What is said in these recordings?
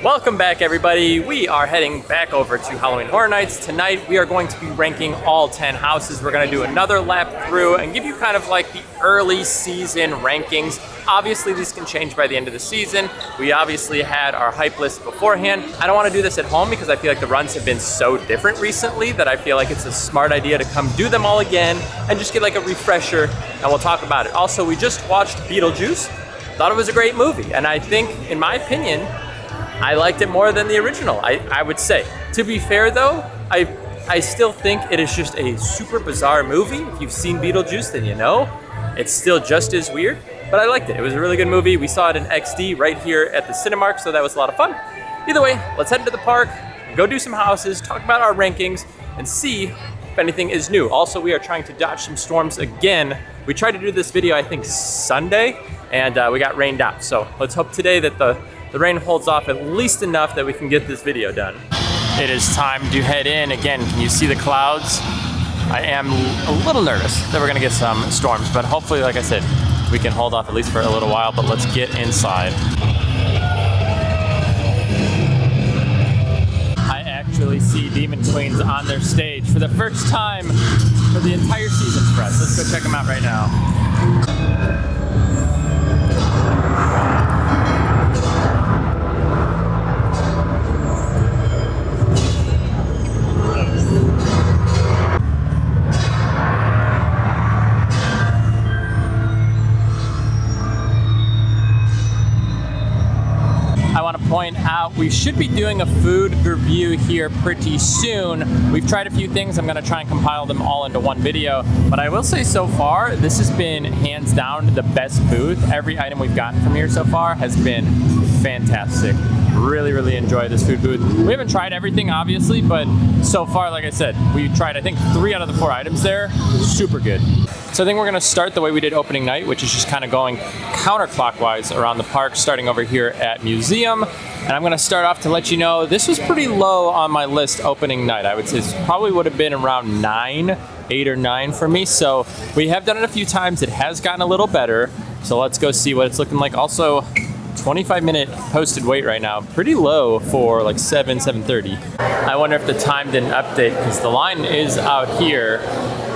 Welcome back, everybody. We are heading back over to Halloween Horror Nights. Tonight we are going to be ranking all 10 houses. We're going to do another lap through and give you kind of like the early season rankings. Obviously these can change by the end of the season. We obviously had our hype list beforehand. I don't want to do this at home because I feel like the runs have been so different recently that I feel like it's a smart idea to come do them all again and just get like a refresher, and we'll talk about it. Also, we just watched Beetlejuice. Thought it was a great movie, and I think, in my opinion, I liked it more than the original, I would say. To be fair though, I still think it is just a super bizarre movie. If you've seen Beetlejuice, then you know. It's still just as weird, but I liked it. It was a really good movie. We saw it in XD right here at the Cinemark, so that was a lot of fun. Either way, let's head to the park, go do some houses, talk about our rankings, and see if anything is new. Also, we are trying to dodge some storms again. We tried to do this video, I think, Sunday, and we got rained out. So let's hope today that the rain holds off at least enough that we can get this video done. It is time to head in. Again, can you see the clouds? I am a little nervous that we're gonna get some storms, but hopefully, like I said, we can hold off at least for a little while, but let's get inside. I actually see Demon Queens on their stage for the first time for the entire season for us. Let's go check them out right now. Point out we should be doing a food review here pretty soon. We've tried a few things. I'm gonna try and compile them all into one video, but I will say so far this has been hands down the best booth. Every item we've gotten from here so far has been fantastic. Really enjoy this food booth. We haven't tried everything obviously, but so far, like I said, we tried I think 3 out of the 4 items there. Super good. So I think we're gonna start the way we did opening night, which is just kind of going counterclockwise around the park, starting over here at Museum. And I'm gonna start off to let you know, this was pretty low on my list opening night. I would say this probably would have been around 8 or 9 for me. So we have done it a few times. It has gotten a little better. So let's go see what it's looking like. Also, 25-minute posted wait right now. Pretty low for like 7:30. I wonder if the time didn't update because the line is out here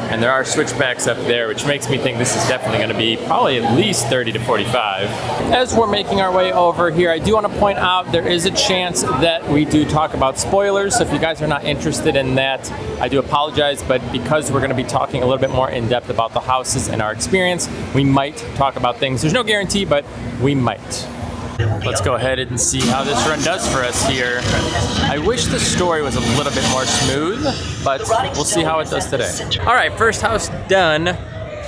and there are switchbacks up there, which makes me think this is definitely going to be probably at least 30 to 45. As we're making our way over here, I do want to point out there is a chance that we do talk about spoilers. So if you guys are not interested in that, I do apologize, but because we're going to be talking a little bit more in depth about the houses and our experience, we might talk about things. There's no guarantee, but we might. Let's go ahead and see how this run does for us here. I wish the story was a little bit more smooth, but we'll see how it does today. All right, first house done.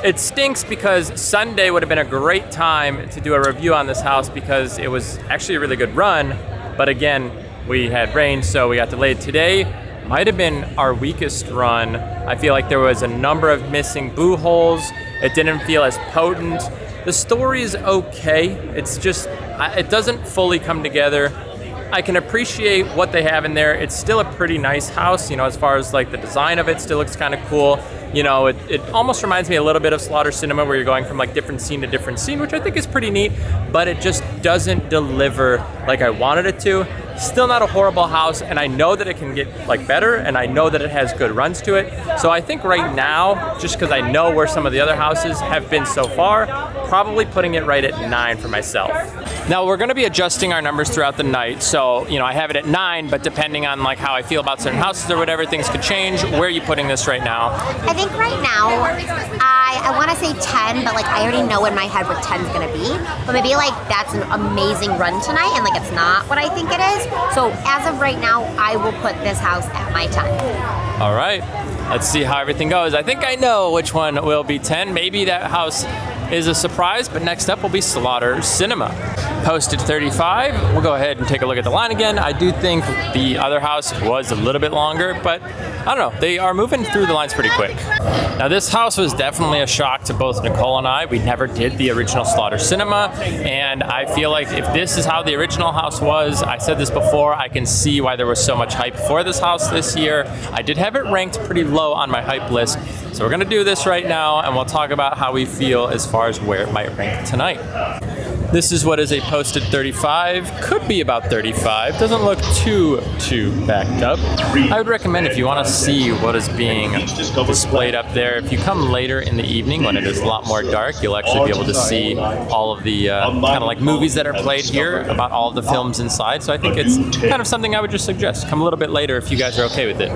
It stinks because Sunday would have been a great time to do a review on this house because it was actually a really good run, but again, we had rain, so we got delayed. Today might have been our weakest run. I feel like there was a number of missing boo holes. It didn't feel as potent. The story is okay. It's just, it doesn't fully come together. I can appreciate what they have in there. It's still a pretty nice house, you know, as far as like the design of it still looks kind of cool. You know, it almost reminds me a little bit of Slaughter Cinema where you're going from like different scene to different scene, which I think is pretty neat, but it just doesn't deliver like I wanted it to. Still not a horrible house, and I know that it can get like better, and I know that it has good runs to it. So I think right now, just because I know where some of the other houses have been so far, probably putting it right at 9 for myself. Now we're gonna be adjusting our numbers throughout the night. So, you know, I have it at 9, but depending on like how I feel about certain houses or whatever, things could change. Where are you putting this right now? I think right now, I want to say 10, but like I already know in my head what 10 is going to be. But maybe like that's an amazing run tonight and like it's not what I think it is. So as of right now, I will put this house at my 10. All right, let's see how everything goes. I think I know which one will be 10. Maybe that house is a surprise, but next up will be Slaughter Cinema. Posted 35. We'll go ahead and take a look at the line again. I do think the other house was a little bit longer, but I don't know. They are moving through the lines pretty quick. Now this house was definitely a shock to both Nicole and I. We never did the original Slaughter Cinema, and I feel like if this is how the original house was, I said this before, I can see why there was so much hype for this house this year. I did have it ranked pretty low on my hype list, so we're gonna do this right now, and we'll talk about how we feel as far as where it might rank tonight. This is what is a posted 35. Could be about 35. Doesn't look too backed up. I would recommend if you want to see what is being displayed up there, if you come later in the evening when it is a lot more dark, you'll actually be able to see all of the kind of like movies that are played here about all of the films inside. So I think it's kind of something I would just suggest. Come a little bit later if you guys are okay with it.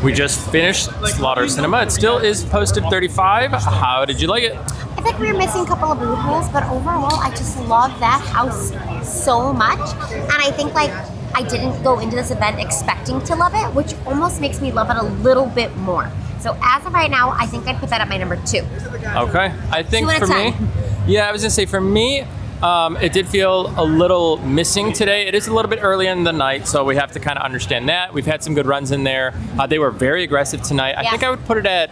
We just finished Slaughter Cinema. It still is posted 35. How did you like it? I think we were missing a couple of loopholes, but overall, I just love that house so much. And I think like I didn't go into this event expecting to love it, which almost makes me love it a little bit more. So as of right now, I think I'd put that at my number 2. Okay. I think 2 out of for 10. me, yeah, I was gonna say for me, it did feel a little missing today. It is a little bit early in the night, so we have to kind of understand that. We've had some good runs in there. They were very aggressive tonight. I think I would put it at,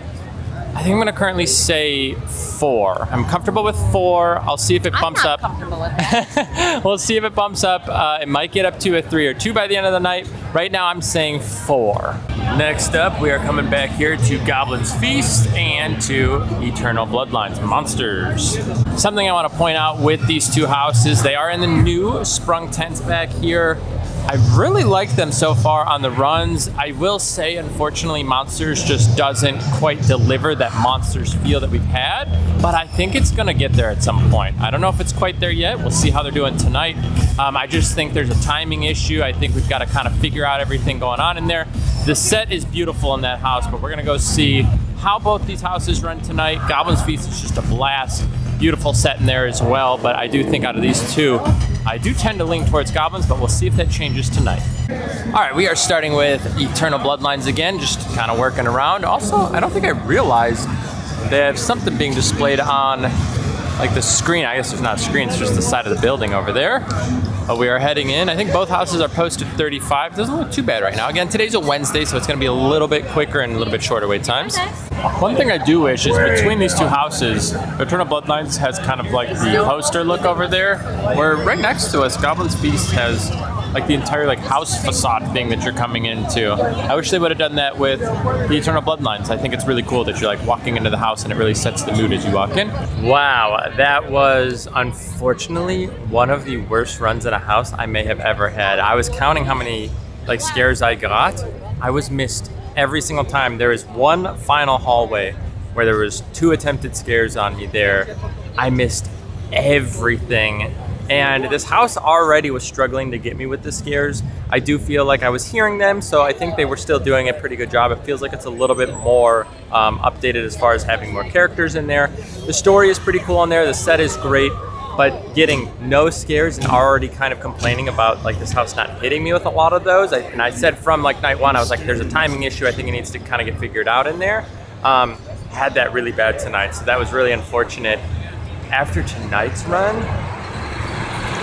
I think I'm gonna currently say 4. I'm comfortable with 4. I'll see if it bumps up. I'm not comfortable with that. We'll see if it bumps up. It might get up to a 3 or 2 by the end of the night. Right now I'm saying 4. Next up, we are coming back here to Goblin's Feast and to Eternal Bloodlines Monsters. Something I want to point out with these two houses, they are in the new sprung tents back here. I really like them so far on the runs. I will say, unfortunately, Monsters just doesn't quite deliver that Monsters feel that we've had, but I think it's gonna get there at some point. I don't know if it's quite there yet. We'll see how they're doing tonight. I just think there's a timing issue. I think we've got to kind of figure out everything going on in there. The set is beautiful in that house, but we're gonna go see how both these houses run tonight. Goblin's Feast is just a blast. Beautiful set in there as well, but I do think out of these two, I do tend to lean towards Goblins, but we'll see if that changes tonight. All right, we are starting with Eternal Bloodlines again, just kind of working around. Also, I don't think I realized they have something being displayed on like the screen. I guess there's not a screen, it's just the side of the building over there. But we are heading in. I think both houses are posted 35. Doesn't look too bad right now. Again, today's a Wednesday, so it's gonna be a little bit quicker and a little bit shorter wait times. One thing I do wish is between these two houses, Eternal Bloodlines has kind of like the poster look over there, where right next to us, Goblin's Feast has like the entire like house facade thing that you're coming into. I wish they would have done that with the Eternal Bloodlines. I think it's really cool that you're like walking into the house and it really sets the mood as you walk in. Wow, that was unfortunately one of the worst runs in a house I may have ever had. I was counting how many like scares I got. I was missed every single time. There is one final hallway where there was 2 attempted scares on me there. I missed everything. And this house already was struggling to get me with the scares. I do feel like I was hearing them, so I think they were still doing a pretty good job. It feels like it's a little bit more updated as far as having more characters in there. The story is pretty cool in there. The set is great, but getting no scares and already kind of complaining about like this house not hitting me with a lot of those. And I said from like night 1, I was like, there's a timing issue. I think it needs to kind of get figured out in there. Had that really bad tonight, so that was really unfortunate. After tonight's run,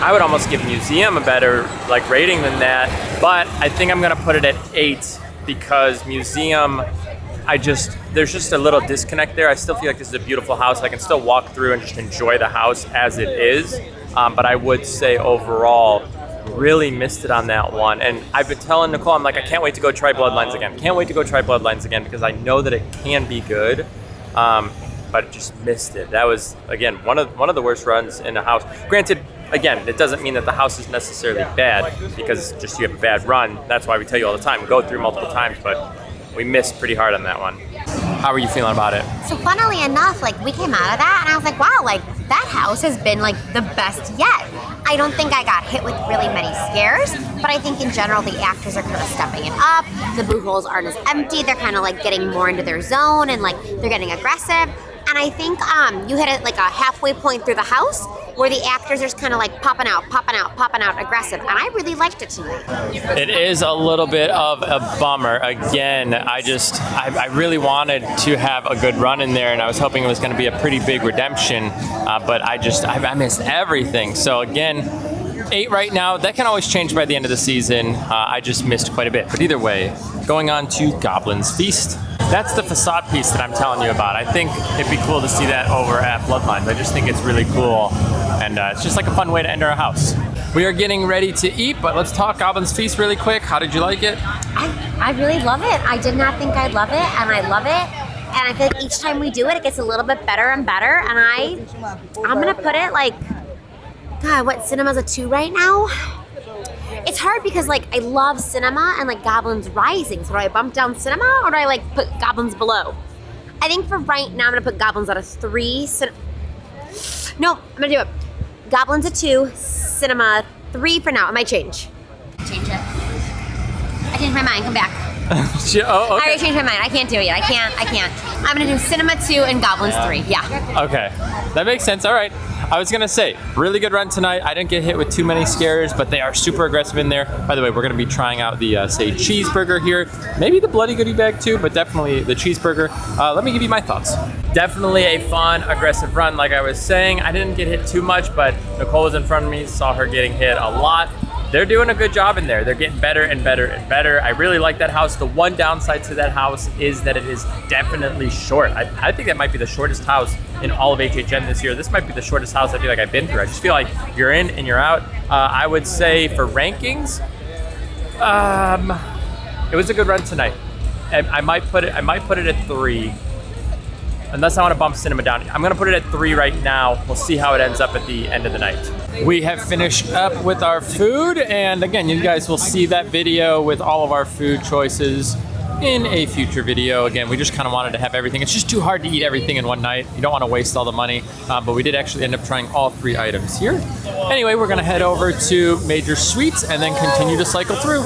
I would almost give Museum a better like rating than that, but I think I'm gonna put it at 8 because Museum, there's just a little disconnect there. I still feel like this is a beautiful house. I can still walk through and just enjoy the house as it is, but I would say overall, really missed it on that one. And I've been telling Nicole, I'm like, I can't wait to go try Bloodlines again. Can't wait to go try Bloodlines again because I know that it can be good. But just missed it. That was, again, one of the worst runs in a house. Granted, again, it doesn't mean that the house is necessarily bad because just you have a bad run. That's why we tell you all the time, go through multiple times, but we missed pretty hard on that one. How are you feeling about it? So funnily enough, like we came out of that and I was like, wow, like that house has been like the best yet. I don't think I got hit with really many scares, but I think in general the actors are kind of stepping it up. The boo holes aren't as empty. They're kind of like getting more into their zone and like they're getting aggressive. And I think you hit it like a halfway point through the house where the actors are just kind of like popping out, aggressive. And I really liked it tonight. It is a little bit of a bummer. Again, I really wanted to have a good run in there and I was hoping it was going to be a pretty big redemption, but I missed everything. So again, 8 right now. That can always change by the end of the season. I just missed quite a bit. But either way, going on to Goblin's Feast. That's the facade piece that I'm telling you about. I think it'd be cool to see that over at Bloodlines. I just think it's really cool, and it's just like a fun way to enter a house. We are getting ready to eat, but let's talk Goblin's Feast really quick. How did you like it? I really love it. I did not think I'd love it, and I love it. And I feel like each time we do it, it gets a little bit better and better. And I'm gonna put it like God, what cinema's a 2 right now? It's hard because like I love cinema and like Goblins Rising. So do I bump down cinema or do I like put Goblins below? I think for right now I'm gonna put Goblins at a 3. No, I'm gonna do it. Goblins a 2, cinema 3 for now. I might change. Change it. I changed my mind. Come back. Oh, okay. I already changed my mind. I can't do it yet. I can't. I'm gonna do cinema 2 and Goblins 3. Yeah. Okay, that makes sense. All right. I was gonna say, really good run tonight. I didn't get hit with too many scares, but they are super aggressive in there. By the way, we're gonna be trying out the say cheeseburger here. Maybe the bloody goodie bag too, but definitely the cheeseburger. Let me give you my thoughts. Definitely a fun, aggressive run. Like I was saying, I didn't get hit too much, but Nicole was in front of me, saw her getting hit a lot. They're doing a good job in there. They're getting better and better and better. I really like that house. The one downside to that house is that it is definitely short. I think that might be the shortest house in all of HHN this year. This might be the shortest house I feel like I've been through. I just feel like you're in and you're out. I would say for rankings, it was a good run tonight. I might put it at 3. Unless I want to bump cinema down. I'm gonna put it at 3 right now. We'll see how it ends up at the end of the night. We have finished up with our food, and again, you guys will see that video with all of our food choices in a future video. Again, we just kind of wanted to have everything. It's just too hard to eat everything in one night. You don't want to waste all the money, but we did actually end up trying all 3 items here. Anyway, we're gonna head over to Major Sweets and then continue to cycle through.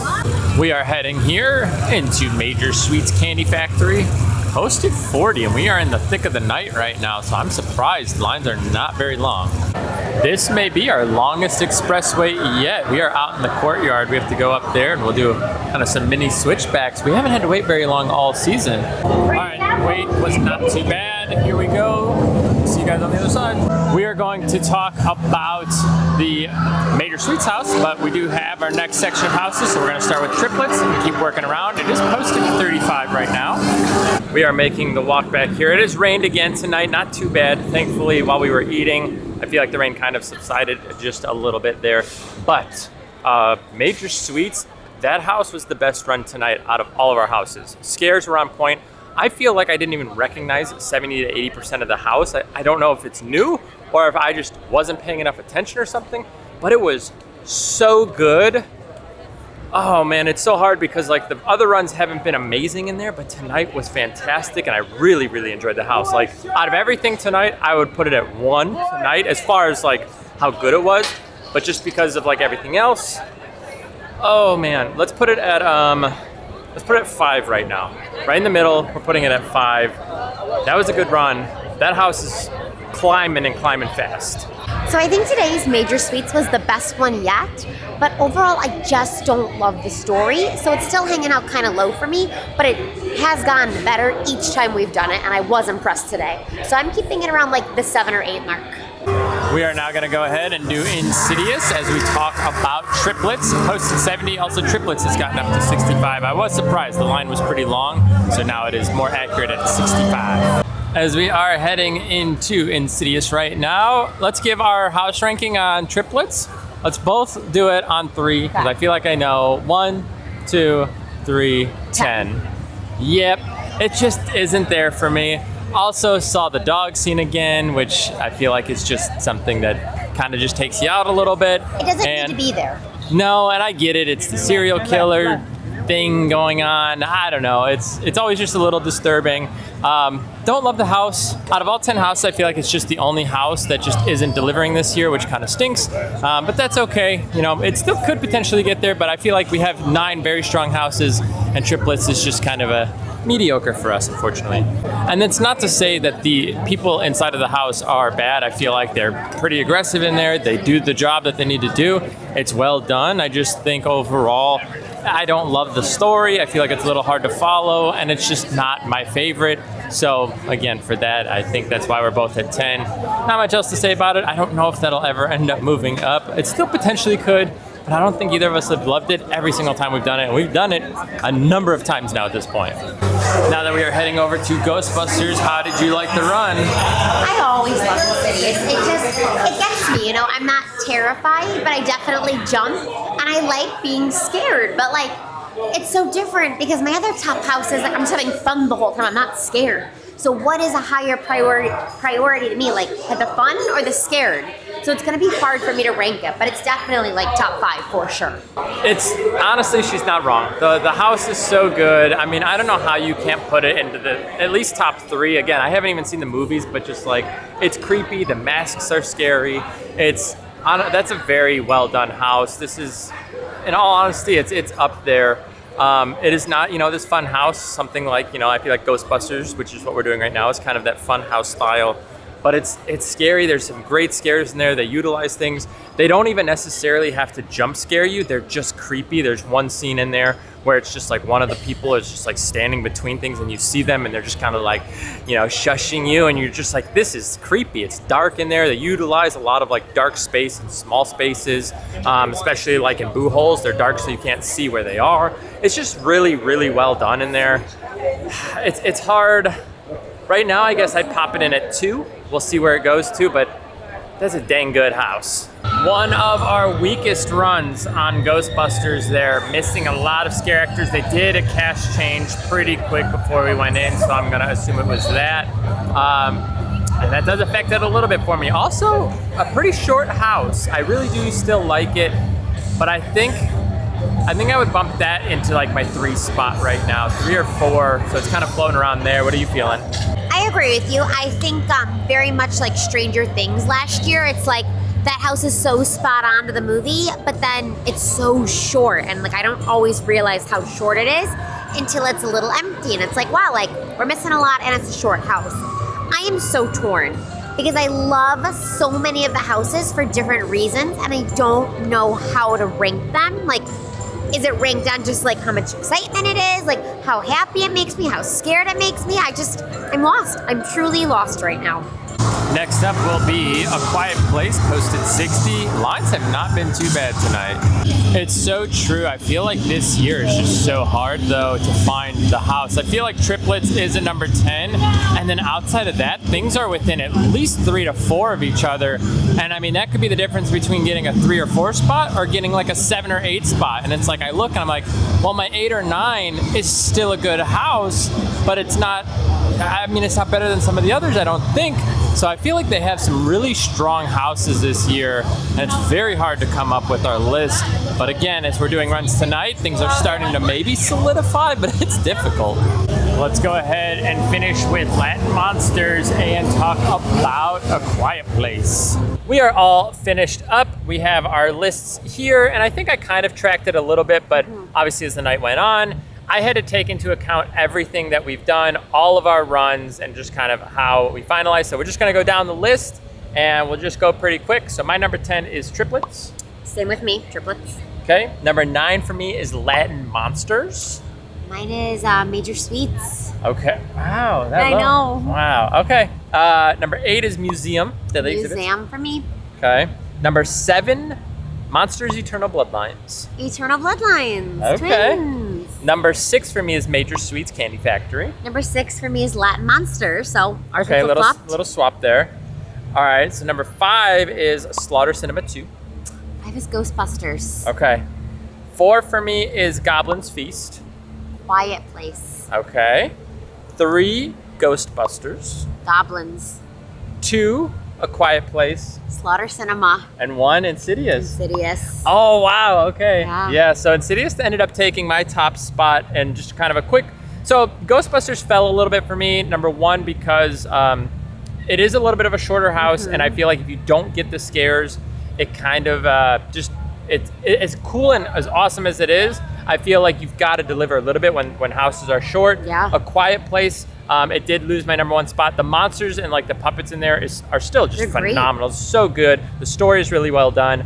We are heading here into Major Sweets Candy Factory. Posted 40, and we are in the thick of the night right now, so I'm surprised lines are not very long. This may be our longest expressway yet. We are out in the courtyard. We have to go up there and we'll do kind of some mini switchbacks. We haven't had to wait very long all season. All right, wait was not too bad. Here we go. See you guys on the other side. We are going to talk about the Major Sweets house, but we do have our next section of houses, so we're gonna start with triplets and keep working around. It is posted 35 right now. We are making the walk back here. It has rained again tonight, not too bad. Thankfully, while we were eating, I feel like the rain kind of subsided just a little bit there. But Major Sweets, that house was the best run tonight out of all of our houses. Scares were on point. I feel like I didn't even recognize 70 to 80% of the house. I don't know if it's new or if I just wasn't paying enough attention or something, but it was so good. Oh man, it's so hard because like the other runs haven't been amazing in there, but tonight was fantastic and I really, really enjoyed the house. Like out of everything tonight, I would put it at 1 tonight as far as like how good it was, but just because of like everything else. Oh man, let's put it at 5 right now. Right in the middle, we're putting it at 5. That was a good run. That house is climbing and climbing fast. So I think today's Major Sweets was the best one yet, but overall I just don't love the story, so it's still hanging out kind of low for me, but it has gotten better each time we've done it, and I was impressed today. So I'm keeping it around like the 7 or 8 mark. We are now going to go ahead and do Insidious as we talk about triplets. Posted 70, also triplets has gotten up to 65. I was surprised, the line was pretty long, so now it is more accurate at 65. As we are heading into Insidious right now, let's give our house ranking on triplets. Let's both do it on 3, because I feel like I know. 1, 2, 3, 10. Yep, it just isn't there for me. Also saw the dog scene again, which I feel like is just something that kind of just takes you out a little bit. It doesn't need to be there. No, and I get it. It's the serial killer thing going on. I don't know. It's always just a little disturbing. Don't love the house. Out of all 10 houses, I feel like it's just the only house that just isn't delivering this year, which kind of stinks. But that's okay. You know, it still could potentially get there, but I feel like we have 9 very strong houses, and triplets is just kind of a mediocre for us, unfortunately. And it's not to say that the people inside of the house are bad. I feel like they're pretty aggressive in there. They do the job that they need to do. It's well done. I just think overall, I don't love the story. I feel like it's a little hard to follow, and it's just not my favorite. So again, for that, I think that's why we're both at 10. Not much else to say about it. I don't know if that'll ever end up moving up. It still potentially could, but I don't think either of us have loved it every single time we've done it. And we've done it a number of times now at this point. Now that we are heading over to Ghostbusters, how did you like the run? I always love Insidious. It gets me, you know. I'm not terrified, but I definitely jump, and I like being scared. But like, it's so different because my other top houses, like, I'm just having fun the whole time. I'm not scared. So what is a higher priority to me? Like the fun or the scared? So it's gonna be hard for me to rank it, but it's definitely like top 5 for sure. It's honestly, she's not wrong. The house is so good. I mean, I don't know how you can't put it into the at least top 3. Again, I haven't even seen the movies, but just like it's creepy. The masks are scary. That's a very well done house. This is, in all honesty, it's up there. It is not, this fun house, something like, I feel like Ghostbusters, which is what we're doing right now, is kind of that fun house style. But it's scary. There's some great scares in there. They utilize things. They don't even necessarily have to jump scare you. They're just creepy. There's one scene in there where it's just like one of the people is just like standing between things and you see them and they're just kind of like, shushing you and you're just like, this is creepy. It's dark in there. They utilize a lot of like dark space and small spaces, especially like in boo holes. They're dark so you can't see where they are. It's just really, really well done in there. It's hard. Right now, I guess I'd pop it in at 2. We'll see where it goes to, but that's a dang good house. One of our weakest runs on Ghostbusters there, missing a lot of scare actors. They did a cash change pretty quick before we went in, so I'm gonna assume it was that. And that does affect it a little bit for me. Also, a pretty short house. I really do still like it, but I think I would bump that into like my 3 spot right now, 3 or 4, so it's kind of floating around there. What are you feeling? I agree with you. I think very much like Stranger Things last year. It's like that house is so spot on to the movie, but then it's so short, and like I don't always realize how short it is until it's a little empty, and it's like, wow, like we're missing a lot, and it's a short house. I am so torn because I love so many of the houses for different reasons, and I don't know how to rank them. Like, is it ranked on just like how much excitement it is, like how happy it makes me, how scared it makes me? I'm lost. I'm truly lost right now. Next up will be A Quiet Place, posted 60. Lines have not been too bad tonight. It's so true. I feel like this year is just so hard, though, to find the house. I feel like Triplets is a number 10, and then outside of that, things are within at least 3 to 4 of each other. And I mean, that could be the difference between getting a 3 or 4 spot or getting like a 7 or 8 spot. And it's like, I look and I'm like, well, my 8 or 9 is still a good house, but it's not, it's not better than some of the others, I don't think. So I feel like they have some really strong houses this year, and it's very hard to come up with our list. But again, as we're doing runs tonight, things are starting to maybe solidify, but it's difficult. Let's go ahead and finish with Latin Monsters and talk about A Quiet Place. We are all finished up. We have our lists here, and I think I kind of tracked it a little bit, but obviously as the night went on, I had to take into account everything that we've done, all of our runs, and just kind of how we finalized. So we're just gonna go down the list and we'll just go pretty quick. So my number 10 is Triplets. Same with me, Triplets. Okay, number 9 for me is Latin Monsters. Mine is Major Sweets. Okay, wow. I know. Wow, okay. Number 8 is Museum. Museum for me. Okay. Number 7, Monsters Eternal Bloodlines. Eternal Bloodlines. Okay. Twins. Number 6 for me is Major Sweets Candy Factory. Number 6 for me is Latin Monster, so ours okay, is flip-flopped. little swap there. All right, so number 5 is Slaughter Cinema 2. 5 is Ghostbusters. Okay. 4 for me is Goblin's Feast. Quiet Place. Okay. 3, Ghostbusters. Goblins. 2, A Quiet Place. Slaughter Cinema. And 1, Insidious. Insidious. Oh, wow, okay. Yeah, so Insidious ended up taking my top spot, and just kind of a quick... So Ghostbusters fell a little bit for me, number 1, because it is a little bit of a shorter house, and I feel like if you don't get the scares, it kind of it's as cool and as awesome as it is, I feel like you've got to deliver a little bit when houses are short. Yeah. A Quiet Place, it did lose my number 1 spot. The monsters and like the puppets in there are still just phenomenal. Great. So good. The story is really well done.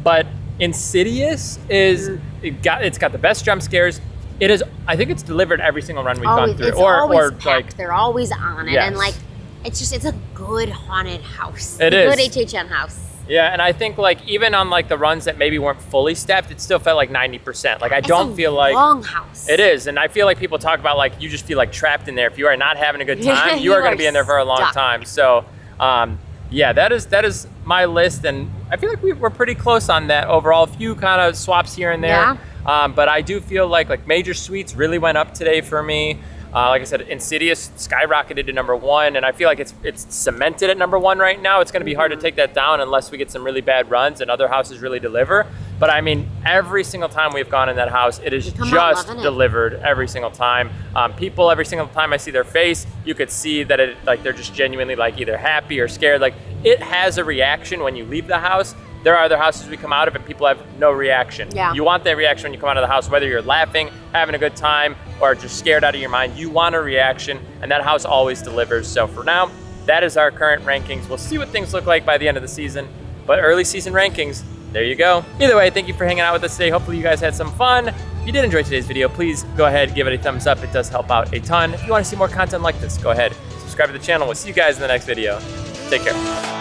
But Insidious is it's got the best jump scares. It is. I think it's delivered every single run we've gone through. It's always packed. They're always on it, yes. And like it's a good haunted house. It is a good HHN house. Yeah, and I think like even on like the runs that maybe weren't fully staffed, it still felt like 90%. Like I don't feel like long house. It is, and I feel like people talk about like you just feel like trapped in there. If you are not having a good time, you are going to be in there for a long time. So, yeah, that is my list, and I feel like we're pretty close on that overall. A few kind of swaps here and there, but I do feel like Major Sweets really went up today for me. Like I said, Insidious skyrocketed to #1, and I feel like it's cemented at #1 right now. It's going to be hard to take that down unless we get some really bad runs and other houses really deliver. But I mean, every single time we've gone in that house, it is just delivered every single time. People, every single time I see their face, you could see that they're just genuinely like either happy or scared. Like, it has a reaction when you leave the house. There are other houses we come out of and people have no reaction. Yeah. You want that reaction when you come out of the house, whether you're laughing, having a good time, or just scared out of your mind. You want a reaction, and that house always delivers. So for now, that is our current rankings. We'll see what things look like by the end of the season, but early season rankings, there you go. Either way, thank you for hanging out with us today. Hopefully you guys had some fun. If you did enjoy today's video, please go ahead, give it a thumbs up. It does help out a ton. If you want to see more content like this, go ahead, subscribe to the channel. We'll see you guys in the next video. Take care.